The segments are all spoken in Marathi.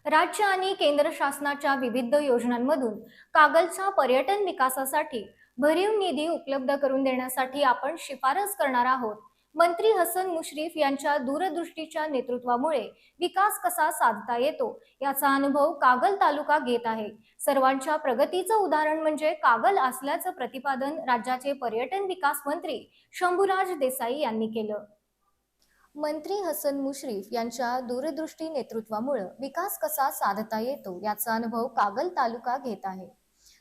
राज्य आणि केंद्र शासनाच्या विविध योजनांमधून कागलच्या पर्यटन विकासासाठी भरीव निधी उपलब्ध करून देण्यासाठी आपण शिफारस करणार आहोत। मंत्री हसन मुश्रीफ यांच्या दूरदृष्टीच्या नेतृत्वामुळे विकास कसा साधता येतो याचा अनुभव कागल तालुका घेत आहे। सर्वांच्या प्रगतीचं उदाहरण म्हणजे कागल असल्याचं प्रतिपादन राज्याचे पर्यटन विकास मंत्री शंभूराज देसाई यांनी केलं। मंत्री हसन मुश्रीफ यांच्या दूरदृष्टी नेतृत्वामुळे विकास कसा साधता येतो याचा अनुभव कागल तालुका घेत आहे।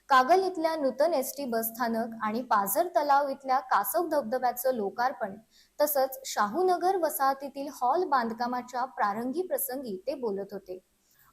कागल इथल्या नूतन एसटी बस स्थानक आणि पाझर तलाव इथल्या कासव धबधब्याचं लोकार्पण तसंच शाहूनगर वसाहतीतील हॉल बांधकामाच्या प्रारंभी प्रसंगी ते बोलत होते।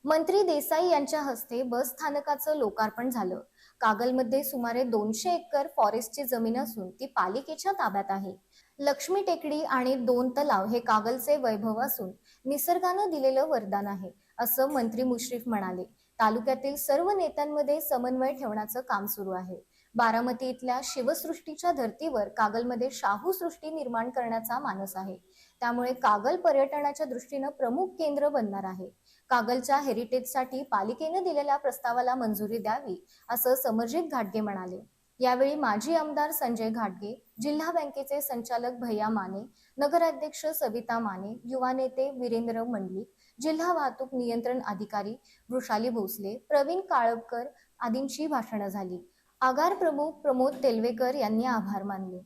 मंत्री देसाई यांच्या हस्ते बस स्थानकाचं लोकार्पण झालं। कागलमध्ये सुमारे 200 एकर फॉरेस्टची जमीन असून ती पालिकेच्या ताब्यात आहे। लक्ष्मी टेकडी आणि 2 तलाव हे कागलचे वैभव असून निसर्गानं दिलेलं वरदान आहे, असं मंत्री मुश्रीफ म्हणाले। तालुक्यातील सर्व नेत्यांमध्ये समन्वय ठेवण्याचं काम सुरू आहे। बारामती इथल्या शिवसृष्टीच्या धर्तीवर कागलमध्ये शाहू सृष्टी निर्माण करण्याचा मानस आहे। त्यामुळे कागल पर्यटनाच्या दृष्टीनं प्रमुख केंद्र बनणार आहे। कागलच्या हेरिटेजसाठी पालिकेने दिलेल्या प्रस्तावाला मंजुरी द्यावी, असं समरजित घाटगे म्हणाले। यावेळी माजी आमदार संजय घाटगे, जिल्हा बँकेचे संचालक भैया माने, नगराध्यक्ष सविता माने, युवा नेते वीरेंद्र मंडलिक, जिल्हा वाहतूक नियंत्रण अधिकारी वृषाली भोसले, प्रवीण काळपकर आदींची भाषणं झाली। आगार प्रमुख प्रमोद तेलवेकर यांनी आभार मानले।